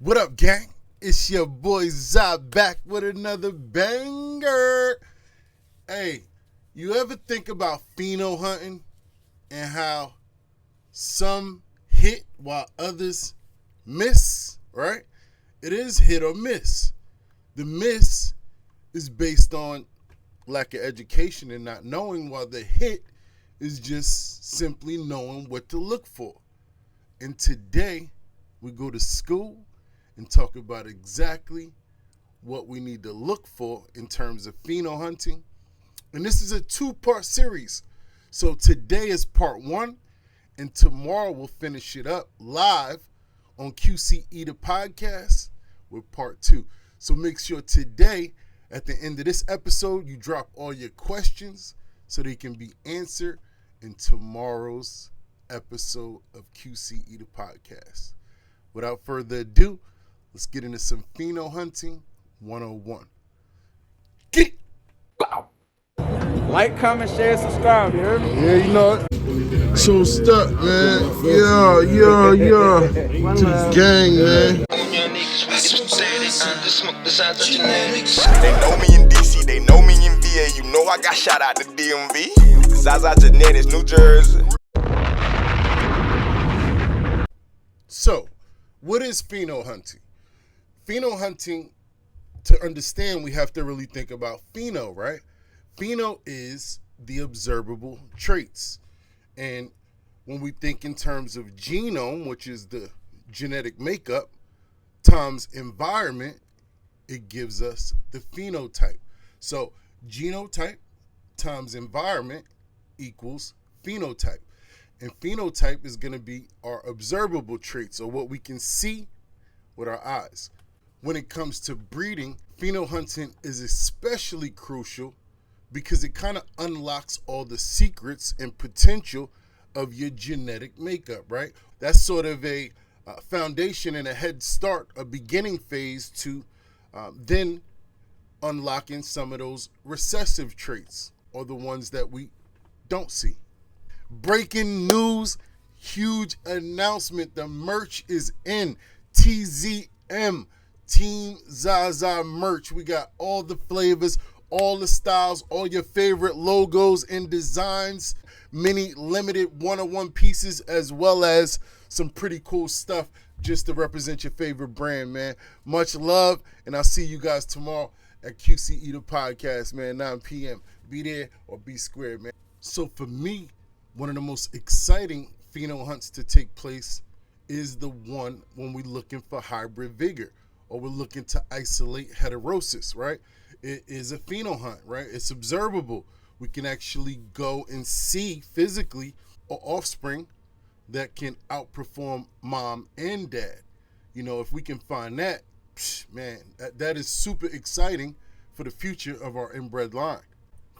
What up, gang? It's your boy ZaZa back with another banger. Hey, you ever think about pheno hunting and how some hit while others miss, right? It is hit or miss. The miss is based on lack of education and not knowing, while the hit is just simply knowing what to look for. And today, we go to school and talk about exactly what we need to look for in terms of pheno hunting. And this is a two-part series. So today is part one, and tomorrow we'll finish it up live on QCE the podcast with part two. So make sure today, at the end of this episode, you drop all your questions so they can be answered in tomorrow's episode of QCE the podcast. Without further ado, let's get into some pheno hunting 101. Get it! Like, comment, share, subscribe, you heard me? Yeah, you know it. So stuck, man. Yeah. To the gang, man. They know me in DC, they know me in VA. You know I got shot out the DMV. ZaZa Genetics, New Jersey. So, what is pheno hunting? Pheno hunting, to understand, we have to really think about pheno, right? Pheno is the observable traits. And when we think in terms of genome, which is the genetic makeup, times environment, it gives us the phenotype. So genotype times environment equals phenotype. And phenotype is going to be our observable traits, or what we can see with our eyes. When it comes to breeding, pheno hunting is especially crucial because it kind of unlocks all the secrets and potential of your genetic makeup, right? That's sort of a foundation and a head start, a beginning phase to then unlocking some of those recessive traits, or the ones that we don't see. Breaking news, huge announcement. The merch is in. TZM, Team ZaZa merch. We got all the flavors, all the styles, all your favorite logos and designs, many limited one-on-one pieces, as well as some pretty cool stuff just to represent your favorite brand, man. Much love, and I'll see you guys tomorrow at QCE the podcast, man, 9 p.m. Be there or be squared, man. So for me, one of the most exciting pheno hunts to take place is the one when we're looking for hybrid vigor, or we're looking to isolate heterosis, right? It is a pheno hunt, right? It's observable. We can actually go and see physically an offspring that can outperform mom and dad. You know, if we can find that, man, that is super exciting for the future of our inbred line.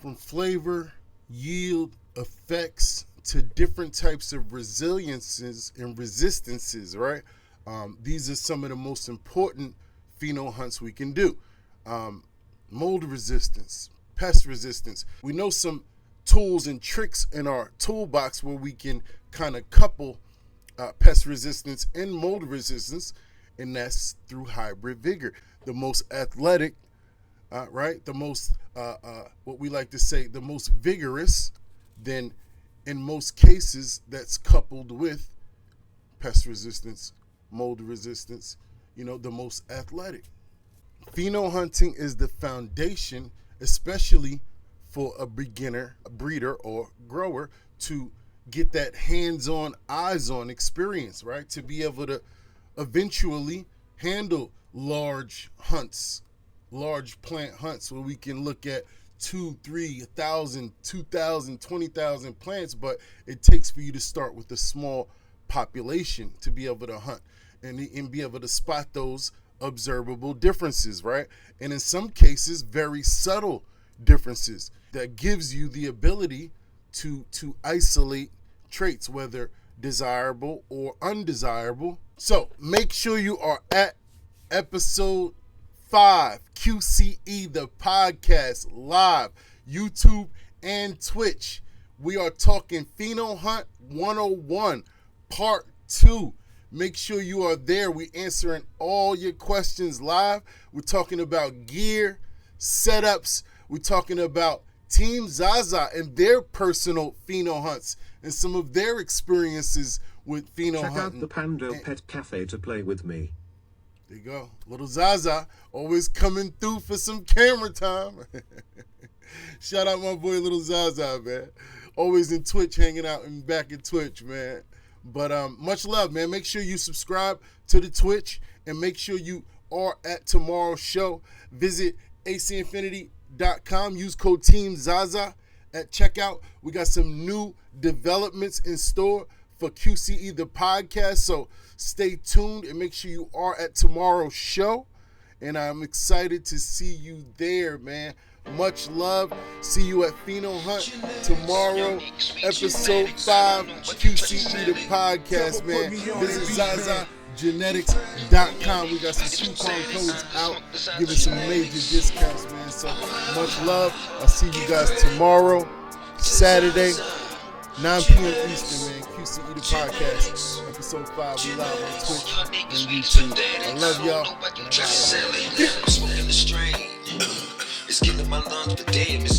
From flavor, yield, effects, to different types of resiliences and resistances, right? These are some of the most important pheno hunts we can do. Mold resistance, pest resistance. We know some tools and tricks in our toolbox where we can kind of couple pest resistance and mold resistance, and that's through hybrid vigor. The most athletic, right? The most, what we like to say, the most vigorous, then in most cases that's coupled with pest resistance, mold resistance, the most athletic. Pheno hunting is the foundation, especially for a beginner, a breeder, or grower, to get that hands-on, eyes-on experience, right? To be able to eventually handle large hunts, large plant hunts, where we can look at 2, 3, 1,000, 2,000, 20,000 plants, but it takes for you to start with a small population to be able to hunt and be able to spot those observable differences, right? And in some cases, very subtle differences that gives you the ability to isolate traits, whether desirable or undesirable. So make sure you are at episode 5, QCE the podcast, live, YouTube and Twitch. We are talking Pheno Hunt 101, part 2. Make sure you are there. We're answering all your questions live. We're talking about gear, setups. We're talking about Team ZaZa and their personal pheno hunts and some of their experiences with pheno hunting. Check out the Pando Pet Cafe to play with me. There you go. Little ZaZa always coming through for some camera time. Shout out my boy Little ZaZa, man. Always in Twitch, hanging out and back in Twitch, man. But much love, man. Make sure you subscribe to the Twitch and make sure you are at tomorrow's show. Visit acinfinity.com. Use code Team ZaZa at checkout. We got some new developments in store for QCE the podcast, so stay tuned and make sure you are at tomorrow's show. And I'm excited to see you there, man. Much love. See you at Pheno Hunt tomorrow, episode 5, QCE the podcast, man. Visit ZaZaGenetics.com. We got some coupon codes out, giving some major discounts, man. So much love. I'll see you guys tomorrow, Saturday, 9 p.m. Eastern, man. QCE the podcast, episode 5. We live on Twitch and YouTube. I love y'all. It's killing my lungs, but damn, it's